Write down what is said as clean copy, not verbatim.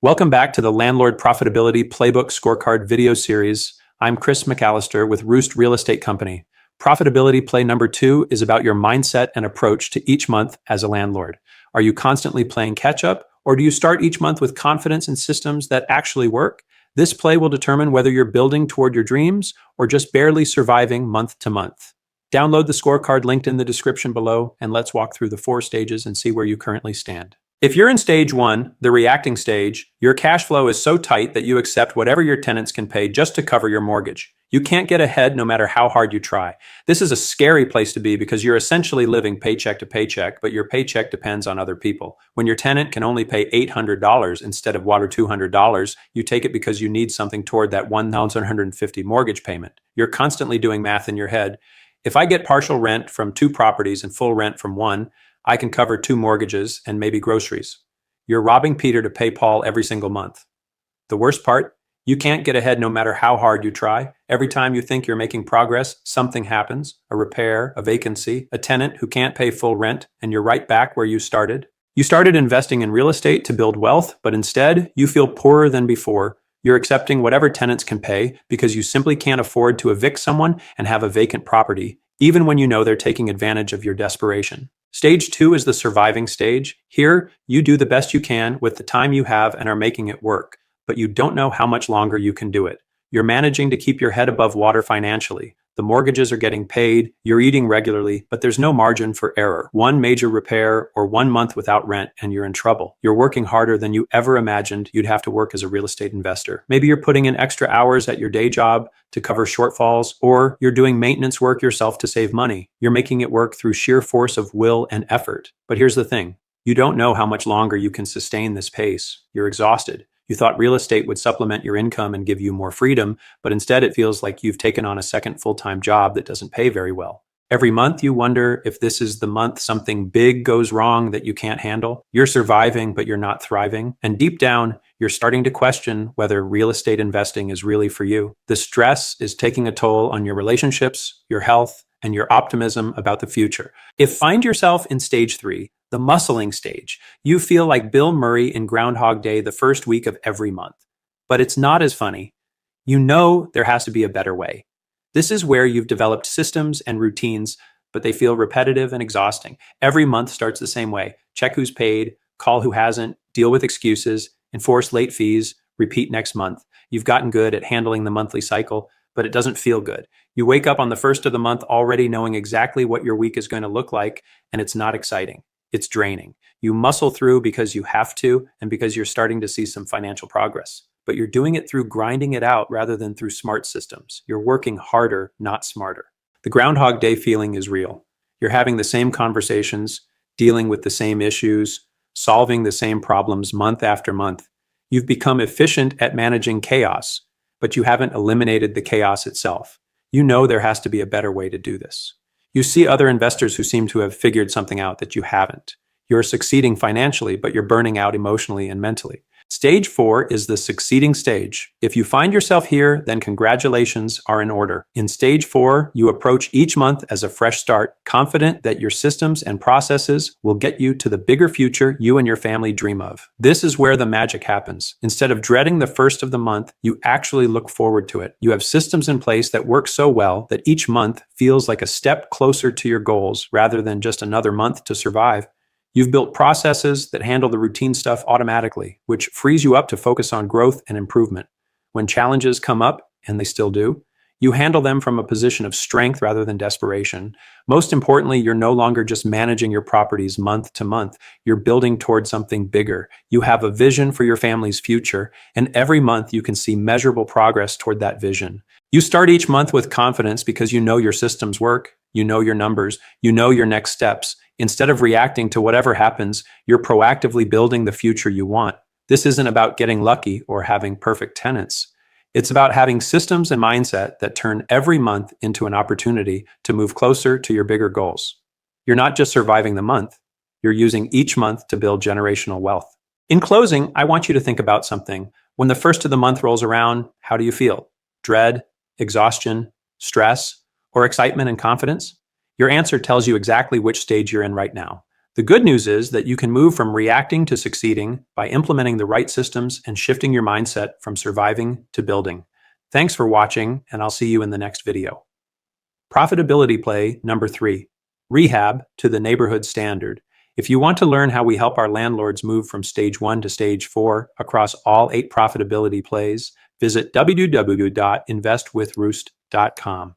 Welcome back to the Landlord Profitability Playbook Scorecard video series. I'm McAllister with ROOST Real Estate Company. Profitability Play Number Two is about your mindset and approach to each month as a landlord. Are you constantly playing catch up, or do you start each month with confidence in systems that actually work? This play will determine whether you're building toward your dreams or just barely surviving month to month. Download the scorecard linked in the description below, and let's walk through the 4 stages and see where you currently stand. If you're in stage 1, the reacting stage, your cash flow is so tight that you accept whatever your tenants can pay just to cover your mortgage. You can't get ahead no matter how hard you try. This is a scary place to be because you're essentially living paycheck to paycheck, but your paycheck depends on other people. When your tenant can only pay $800 instead of $200, you take it because you need something toward that $1,150 mortgage payment. You're constantly doing math in your head. If I get partial rent from 2 properties and full rent from 1, I can cover 2 mortgages and maybe groceries. You're robbing Peter to pay Paul every single month. The worst part, you can't get ahead no matter how hard you try. Every time you think you're making progress, something happens, a repair, a vacancy, a tenant who can't pay full rent, and you're right back where you started. You started investing in real estate to build wealth, but instead, you feel poorer than before. You're accepting whatever tenants can pay because you simply can't afford to evict someone and have a vacant property, even when you know they're taking advantage of your desperation. Stage 2 is the surviving stage. Here, you do the best you can with the time you have and are making it work, but you don't know how much longer you can do it. You're managing to keep your head above water financially. The mortgages are getting paid, you're eating regularly, but there's no margin for error. 1 major repair or 1 month without rent and you're in trouble. You're working harder than you ever imagined you'd have to work as a real estate investor. Maybe you're putting in extra hours at your day job to cover shortfalls, or you're doing maintenance work yourself to save money. You're making it work through sheer force of will and effort. But here's the thing. You don't know how much longer you can sustain this pace. You're exhausted. You thought real estate would supplement your income and give you more freedom, but instead it feels like you've taken on a second full-time job that doesn't pay very well. Every month you wonder if this is the month something big goes wrong that you can't handle. You're surviving, but you're not thriving. And deep down, you're starting to question whether real estate investing is really for you. The stress is taking a toll on your relationships, your health, and your optimism about the future. Find yourself in stage 3, the muscling stage. You feel like Bill Murray in Groundhog Day the first week of every month. But it's not as funny. You know there has to be a better way. This is where you've developed systems and routines, but they feel repetitive and exhausting. Every month starts the same way. Check who's paid, call who hasn't, deal with excuses, enforce late fees, repeat next month. You've gotten good at handling the monthly cycle, but it doesn't feel good. You wake up on the first of the month already knowing exactly what your week is going to look like, and it's not exciting. It's draining. You muscle through because you have to and because you're starting to see some financial progress. But you're doing it through grinding it out rather than through smart systems. You're working harder, not smarter. The Groundhog Day feeling is real. You're having the same conversations, dealing with the same issues, solving the same problems month after month. You've become efficient at managing chaos, but you haven't eliminated the chaos itself. You know there has to be a better way to do this. You see other investors who seem to have figured something out that you haven't. You're succeeding financially, but you're burning out emotionally and mentally. Stage 4 is the succeeding stage. If you find yourself here, then congratulations are in order. In stage 4, you approach each month as a fresh start, confident that your systems and processes will get you to the bigger future you and your family dream of. This is where the magic happens. Instead of dreading the first of the month, you actually look forward to it. You have systems in place that work so well that each month feels like a step closer to your goals rather than just another month to survive. You've built processes that handle the routine stuff automatically, which frees you up to focus on growth and improvement. When challenges come up, and they still do, you handle them from a position of strength rather than desperation. Most importantly, you're no longer just managing your properties month to month. You're building towards something bigger. You have a vision for your family's future, and every month you can see measurable progress toward that vision. You start each month with confidence because you know your systems work, you know your numbers, you know your next steps. Instead of reacting to whatever happens, you're proactively building the future you want. This isn't about getting lucky or having perfect tenants. It's about having systems and mindset that turn every month into an opportunity to move closer to your bigger goals. You're not just surviving the month, you're using each month to build generational wealth. In closing, I want you to think about something. When the first of the month rolls around, how do you feel? Dread, exhaustion, stress, or excitement and confidence? Your answer tells you exactly which stage you're in right now. The good news is that you can move from reacting to succeeding by implementing the right systems and shifting your mindset from surviving to building. Thanks for watching, and I'll see you in the next video. Profitability Play Number 3. Rehab to the neighborhood standard. If you want to learn how we help our landlords move from stage 1 to stage 4 across all 8 profitability plays, visit www.investwithroost.com.